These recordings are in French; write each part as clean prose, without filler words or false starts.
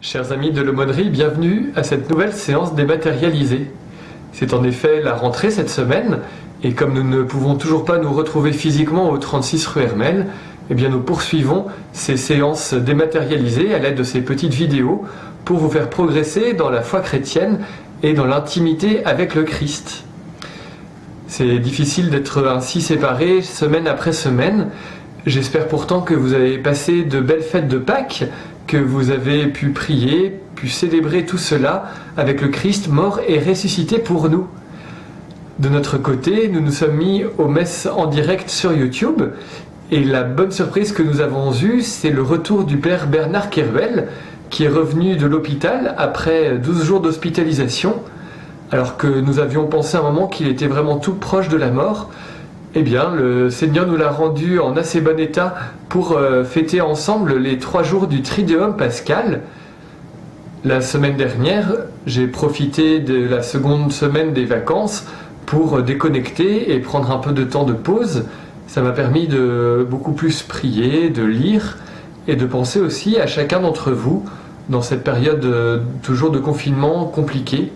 Chers amis de l'aumônerie, bienvenue à cette nouvelle séance dématérialisée. C'est en effet la rentrée cette semaine, et comme nous ne pouvons toujours pas nous retrouver physiquement au 36 rue Hermel, eh bien nous poursuivons ces séances dématérialisées à l'aide de ces petites vidéos pour vous faire progresser dans la foi chrétienne et dans l'intimité avec le Christ. C'est difficile d'être ainsi séparés semaine après semaine. J'espère pourtant que vous avez passé de belles fêtes de Pâques, que vous avez pu prier, pu célébrer tout cela avec le Christ mort et ressuscité pour nous. De notre côté, nous nous sommes mis aux messes en direct sur YouTube, et la bonne surprise que nous avons eue, c'est le retour du Père Bernard Keruel, qui est revenu de l'hôpital après 12 jours d'hospitalisation, alors que nous avions pensé un moment qu'il était vraiment tout proche de la mort. Eh bien, le Seigneur nous l'a rendu en assez bon état pour fêter ensemble les 3 jours du Triduum pascal. La semaine dernière, j'ai profité de la seconde semaine des vacances pour déconnecter et prendre un peu de temps de pause. Ça m'a permis de beaucoup plus prier, de lire et de penser aussi à chacun d'entre vous dans cette période toujours de confinement compliquée.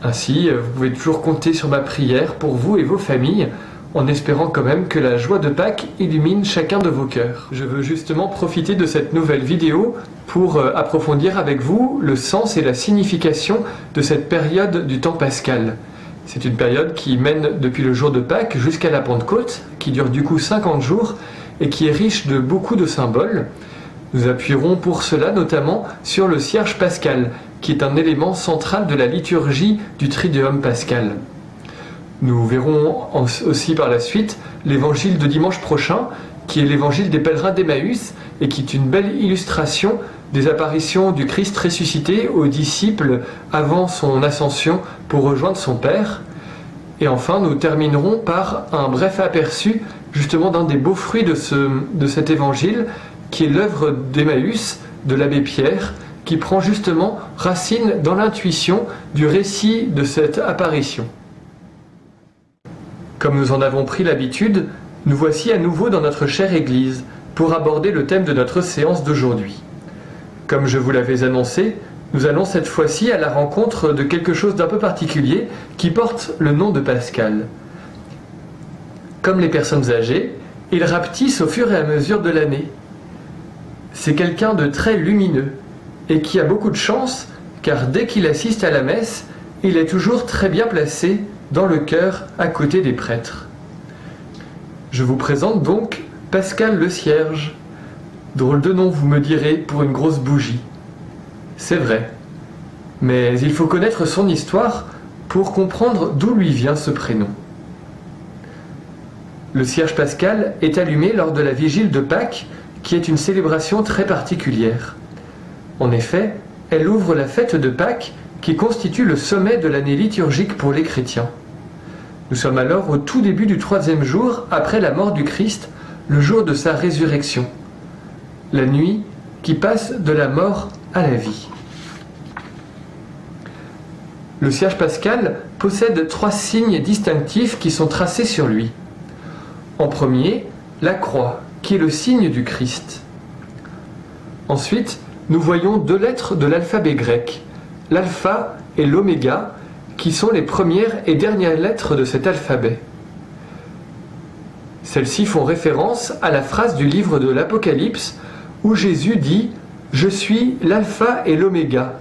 Ainsi, vous pouvez toujours compter sur ma prière pour vous et vos familles, en espérant quand même que la joie de Pâques illumine chacun de vos cœurs. Je veux justement profiter de cette nouvelle vidéo pour approfondir avec vous le sens et la signification de cette période du temps pascal. C'est une période qui mène depuis le jour de Pâques jusqu'à la Pentecôte, qui dure du coup 50 jours et qui est riche de beaucoup de symboles. Nous appuierons pour cela notamment sur le cierge pascal, qui est un élément central de la liturgie du Triduum pascal. Nous verrons aussi par la suite l'évangile de dimanche prochain, qui est l'évangile des pèlerins d'Emmaüs et qui est une belle illustration des apparitions du Christ ressuscité aux disciples avant son ascension pour rejoindre son Père. Et enfin, nous terminerons par un bref aperçu justement d'un des beaux fruits de cet évangile, qui est l'œuvre d'Emmaüs de l'abbé Pierre, qui prend justement racine dans l'intuition du récit de cette apparition. Comme nous en avons pris l'habitude, nous voici à nouveau dans notre chère Église pour aborder le thème de notre séance d'aujourd'hui. Comme je vous l'avais annoncé, nous allons cette fois-ci à la rencontre de quelque chose d'un peu particulier qui porte le nom de Pascal. Comme les personnes âgées, il rapetisse au fur et à mesure de l'année. C'est quelqu'un de très lumineux et qui a beaucoup de chance, car dès qu'il assiste à la messe, il est toujours très bien placé dans le chœur à côté des prêtres. Je vous présente donc Pascal le Cierge. Drôle de nom, vous me direz, pour une grosse bougie. C'est vrai. Mais il faut connaître son histoire pour comprendre d'où lui vient ce prénom. Le cierge pascal est allumé lors de la vigile de Pâques, qui est une célébration très particulière. En effet, elle ouvre la fête de Pâques, qui constitue le sommet de l'année liturgique pour les chrétiens. Nous sommes alors au tout début du 3e jour après la mort du Christ, le jour de sa résurrection. La nuit qui passe de la mort à la vie. Le cierge pascal possède 3 signes distinctifs qui sont tracés sur lui. En premier, la croix, qui est le signe du Christ. Ensuite, nous voyons 2 lettres de l'alphabet grec, l'alpha et l'oméga, qui sont les premières et dernières lettres de cet alphabet. Celles-ci font référence à la phrase du livre de l'Apocalypse où Jésus dit « Je suis l'alpha et l'oméga ».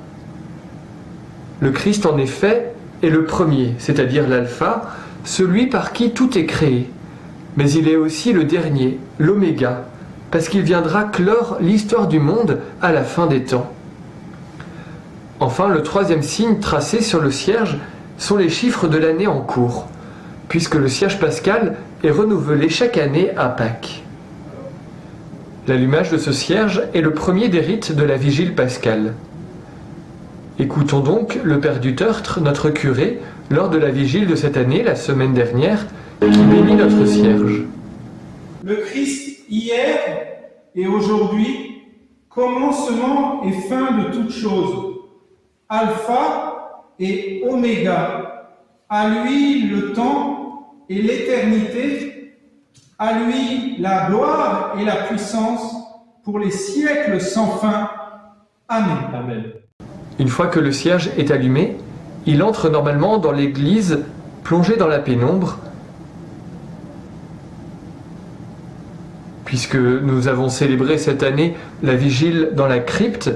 Le Christ en effet est le premier, c'est-à-dire l'alpha, celui par qui tout est créé. Mais il est aussi le dernier, l'oméga, parce qu'il viendra clore l'histoire du monde à la fin des temps. Enfin, le 3e signe tracé sur le cierge sont les chiffres de l'année en cours, puisque le cierge pascal est renouvelé chaque année à Pâques. L'allumage de ce cierge est le premier des rites de la vigile pascale. Écoutons donc le père du Tertre, notre curé, lors de la vigile de cette année, la semaine dernière, qui bénit notre cierge. Le Christ hier et aujourd'hui, commencement et fin de toutes choses, alpha et oméga, à lui le temps et l'éternité, à lui la gloire et la puissance pour les siècles sans fin. Amen. Amen. Une fois que le cierge est allumé, il entre normalement dans l'église plongé dans la pénombre. Puisque nous avons célébré cette année la vigile dans la crypte,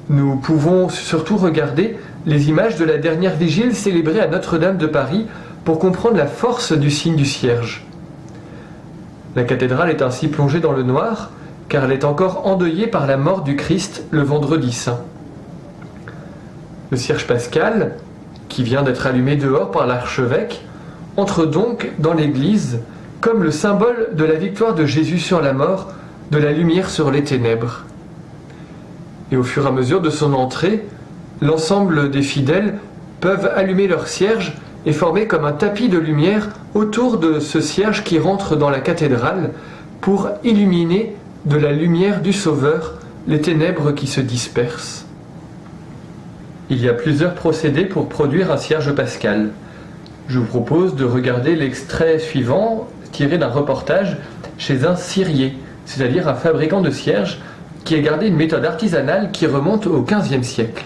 nous pouvons surtout regarder les images de la dernière vigile célébrée à Notre-Dame de Paris pour comprendre la force du signe du cierge. La cathédrale est ainsi plongée dans le noir, car elle est encore endeuillée par la mort du Christ le vendredi saint. Le cierge pascal, qui vient d'être allumé dehors par l'archevêque, entre donc dans l'église comme le symbole de la victoire de Jésus sur la mort, de la lumière sur les ténèbres. Et au fur et à mesure de son entrée, l'ensemble des fidèles peuvent allumer leur cierge et former comme un tapis de lumière autour de ce cierge qui rentre dans la cathédrale pour illuminer de la lumière du Sauveur les ténèbres qui se dispersent. Il y a plusieurs procédés pour produire un cierge pascal. Je vous propose de regarder l'extrait suivant tiré d'un reportage chez un cirier, c'est-à-dire un fabricant de cierges qui a gardé une méthode artisanale qui remonte au XVe siècle.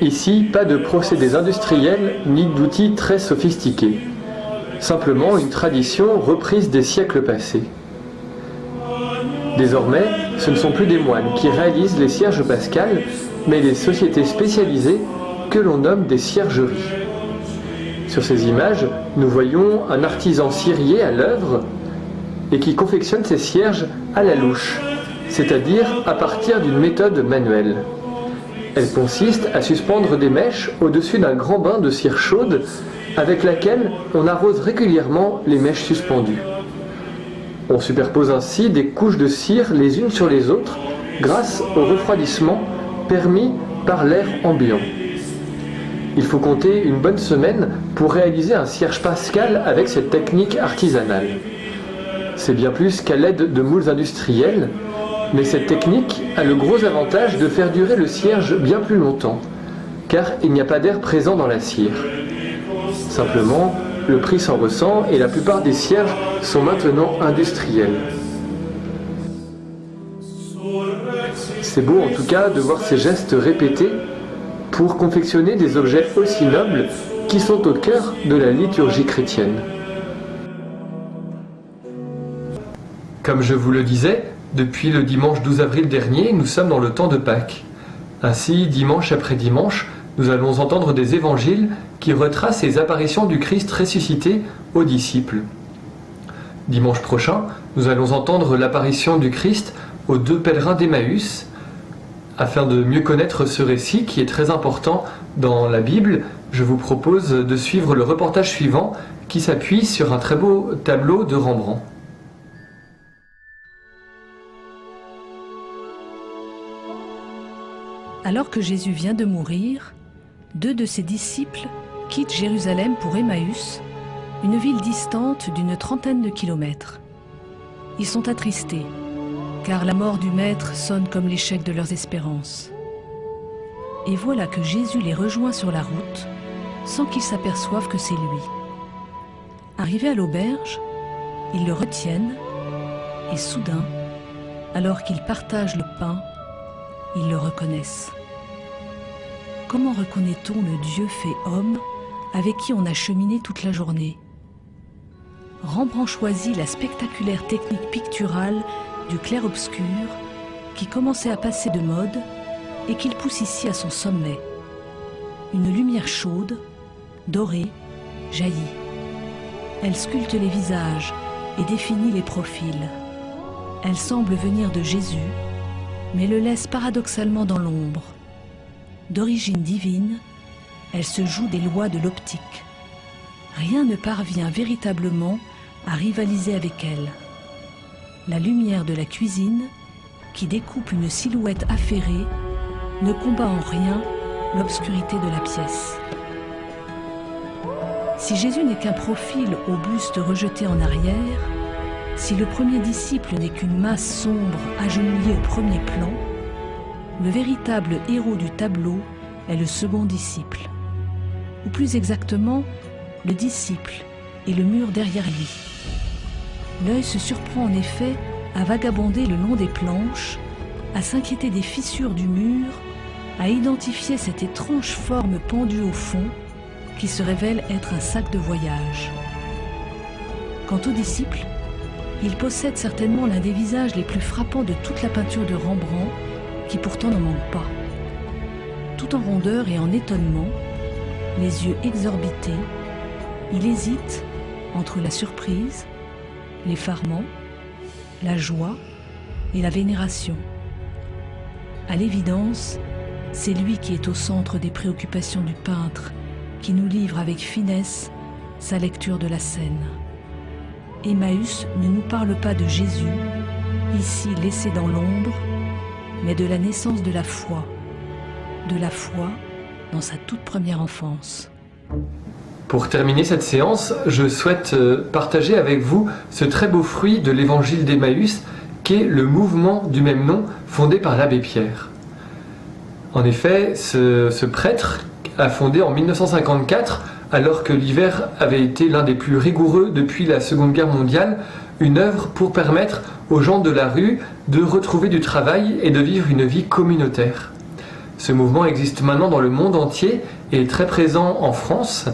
Ici, pas de procédés industriels ni d'outils très sophistiqués. Simplement une tradition reprise des siècles passés. Désormais, ce ne sont plus des moines qui réalisent les cierges pascals, mais des sociétés spécialisées que l'on nomme des ciergeries. Sur ces images, nous voyons un artisan cirier à l'œuvre et qui confectionne ses cierges à la louche, c'est-à-dire à partir d'une méthode manuelle. Elle consiste à suspendre des mèches au-dessus d'un grand bain de cire chaude avec laquelle on arrose régulièrement les mèches suspendues. On superpose ainsi des couches de cire les unes sur les autres grâce au refroidissement permis par l'air ambiant. Il faut compter une bonne semaine pour réaliser un cierge pascal avec cette technique artisanale. C'est bien plus qu'à l'aide de moules industriels, mais cette technique a le gros avantage de faire durer le cierge bien plus longtemps, car il n'y a pas d'air présent dans la cire. Simplement, le prix s'en ressent et la plupart des cierges sont maintenant industriels. C'est beau en tout cas de voir ces gestes répétés pour confectionner des objets aussi nobles qui sont au cœur de la liturgie chrétienne. Comme je vous le disais, depuis le dimanche 12 avril dernier, nous sommes dans le temps de Pâques. Ainsi, dimanche après dimanche, nous allons entendre des évangiles qui retracent les apparitions du Christ ressuscité aux disciples. Dimanche prochain, nous allons entendre l'apparition du Christ aux deux pèlerins d'Emmaüs. Afin de mieux connaître ce récit qui est très important dans la Bible, je vous propose de suivre le reportage suivant qui s'appuie sur un très beau tableau de Rembrandt. Alors que Jésus vient de mourir, deux de ses disciples quittent Jérusalem pour Emmaüs, une ville distante d'une trentaine de kilomètres. Ils sont attristés, car la mort du Maître sonne comme l'échec de leurs espérances. Et voilà que Jésus les rejoint sur la route, sans qu'ils s'aperçoivent que c'est lui. Arrivés à l'auberge, ils le retiennent, et soudain, alors qu'ils partagent le pain, ils le reconnaissent. Comment reconnaît-on le Dieu fait homme avec qui on a cheminé toute la journée? Rembrandt choisit la spectaculaire technique picturale du clair-obscur qui commençait à passer de mode et qu'il pousse ici à son sommet. Une lumière chaude, dorée, jaillit. Elle sculpte les visages et définit les profils. Elle semble venir de Jésus, mais le laisse paradoxalement dans l'ombre. D'origine divine, elle se joue des lois de l'optique. Rien ne parvient véritablement à rivaliser avec elle. La lumière de la cuisine, qui découpe une silhouette affairée, ne combat en rien l'obscurité de la pièce. Si Jésus n'est qu'un profil au buste rejeté en arrière, si le premier disciple n'est qu'une masse sombre agenouillée au premier plan, le véritable héros du tableau est le second disciple. Ou plus exactement, le disciple et le mur derrière lui. L'œil se surprend en effet à vagabonder le long des planches, à s'inquiéter des fissures du mur a identifié cette étrange forme pendue au fond qui se révèle être un sac de voyage. Quant aux disciples, ils possèdent certainement l'un des visages les plus frappants de toute la peinture de Rembrandt, qui pourtant n'en manque pas. Tout en rondeur et en étonnement, les yeux exorbités, il hésite entre la surprise, l'effarement, la joie et la vénération. À l'évidence, c'est lui qui est au centre des préoccupations du peintre, qui nous livre avec finesse sa lecture de la scène. Emmaüs ne nous parle pas de Jésus, ici laissé dans l'ombre, mais de la naissance de la foi dans sa toute première enfance. Pour terminer cette séance, je souhaite partager avec vous ce très beau fruit de l'évangile d'Emmaüs, qu'est le mouvement du même nom fondé par l'abbé Pierre. En effet, ce prêtre a fondé en 1954, alors que l'hiver avait été l'un des plus rigoureux depuis la Seconde Guerre mondiale, une œuvre pour permettre aux gens de la rue de retrouver du travail et de vivre une vie communautaire. Ce mouvement existe maintenant dans le monde entier et est très présent en France.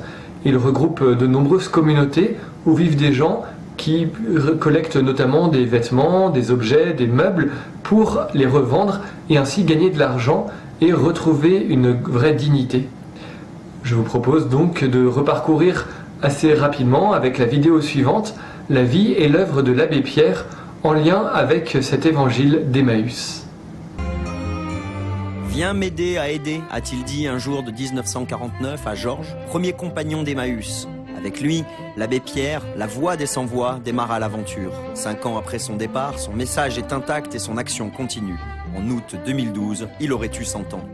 Il regroupe de nombreuses communautés où vivent des gens qui collectent notamment des vêtements, des objets, des meubles pour les revendre et ainsi gagner de l'argent et retrouver une vraie dignité. Je vous propose donc de reparcourir assez rapidement avec la vidéo suivante la vie et l'œuvre de l'abbé Pierre en lien avec cet évangile d'Emmaüs. Viens m'aider à aider, a-t-il dit un jour de 1949 à Georges, premier compagnon d'Emmaüs. Avec lui, l'abbé Pierre, la voix des sans-voix, démarra l'aventure. 5 ans après son départ, son message est intact et son action continue. En août 2012, il aurait eu 100 ans.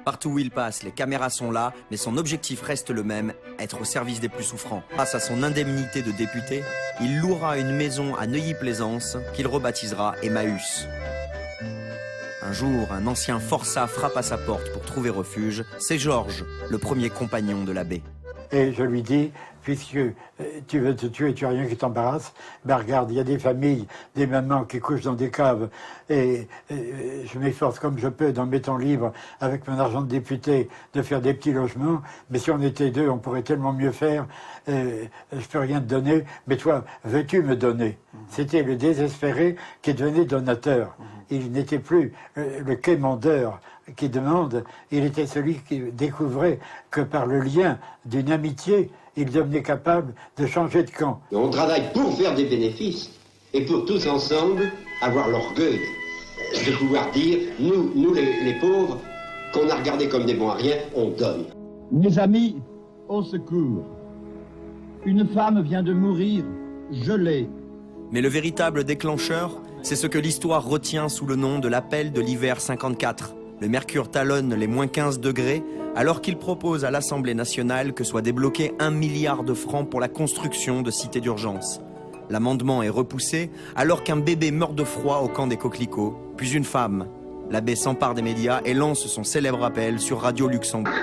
Partout où il passe, les caméras sont là, mais son objectif reste le même, être au service des plus souffrants. Grâce à son indemnité de député, il louera une maison à Neuilly-Plaisance qu'il rebaptisera Emmaüs. Un jour, un ancien forçat frappe à sa porte pour trouver refuge. C'est Georges, le premier compagnon de l'abbé. Et je lui dis, puisque tu veux te tuer, tu n'as rien qui t'embarrasse, ben regarde, il y a des familles, des mamans qui couchent dans des caves, et je m'efforce comme je peux, dans mes temps libres, avec mon argent de député, de faire des petits logements, mais si on était 2, on pourrait tellement mieux faire, je peux rien te donner, mais toi, veux-tu me donner? C'était le désespéré qui devenait donateur. Il n'était plus le quémandeur qui demande, il était celui qui découvrait que par le lien d'une amitié, il devenait capable de changer de camp. On travaille pour faire des bénéfices et pour tous ensemble avoir l'orgueil de pouvoir dire, nous les pauvres, qu'on a regardés comme des bons à rien, on donne. Mes amis, au secours. Une femme vient de mourir, je l'ai. Mais le véritable déclencheur, c'est ce que l'histoire retient sous le nom de l'appel de l'hiver 54. Le mercure talonne les moins 15 degrés, alors qu'il propose à l'Assemblée nationale que soit débloqué 1 milliard de francs pour la construction de cités d'urgence. L'amendement est repoussé, alors qu'un bébé meurt de froid au camp des Coquelicots, puis une femme. L'abbé s'empare des médias et lance son célèbre appel sur Radio Luxembourg.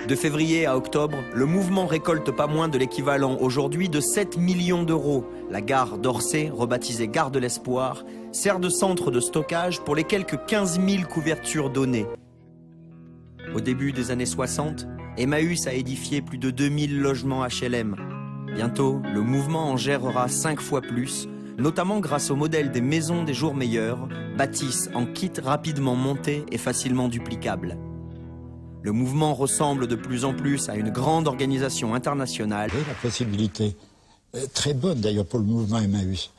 De février à octobre, le mouvement récolte pas moins de l'équivalent aujourd'hui de 7 millions d'euros. La gare d'Orsay, rebaptisée Gare de l'Espoir, sert de centre de stockage pour les quelques 15 000 couvertures données. Au début des années 60, Emmaüs a édifié plus de 2000 logements HLM. Bientôt, le mouvement en gérera 5 fois plus, notamment grâce au modèle des maisons des jours meilleurs, bâtisse en kit rapidement monté et facilement duplicable. Le mouvement ressemble de plus en plus à une grande organisation internationale. La possibilité, très bonne d'ailleurs pour le mouvement Emmaüs,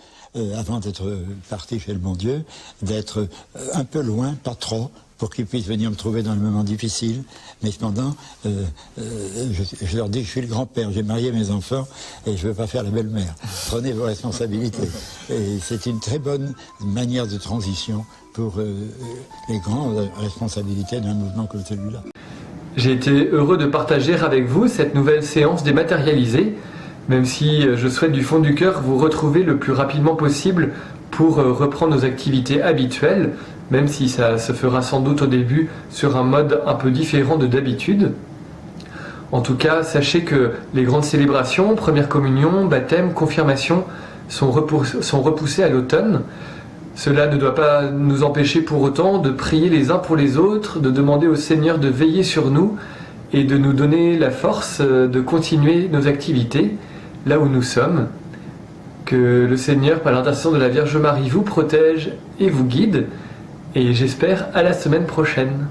avant d'être parti chez le bon Dieu, d'être un peu loin, pas trop, pour qu'ils puissent venir me trouver dans le moment difficile. Mais cependant, je leur dis que je suis le grand-père, j'ai marié mes enfants et je ne veux pas faire la belle-mère. Prenez vos responsabilités. Et c'est une très bonne manière de transition pour les grandes responsabilités d'un mouvement comme celui-là. J'ai été heureux de partager avec vous cette nouvelle séance dématérialisée, même si je souhaite du fond du cœur vous retrouver le plus rapidement possible pour reprendre nos activités habituelles, même si ça se fera sans doute au début sur un mode un peu différent de d'habitude. En tout cas, sachez que les grandes célébrations, première communion, baptême, confirmation, sont repoussées à l'automne. Cela ne doit pas nous empêcher pour autant de prier les uns pour les autres, de demander au Seigneur de veiller sur nous et de nous donner la force de continuer nos activités là où nous sommes. Que le Seigneur, par l'intercession de la Vierge Marie, vous protège et vous guide. Et j'espère à la semaine prochaine.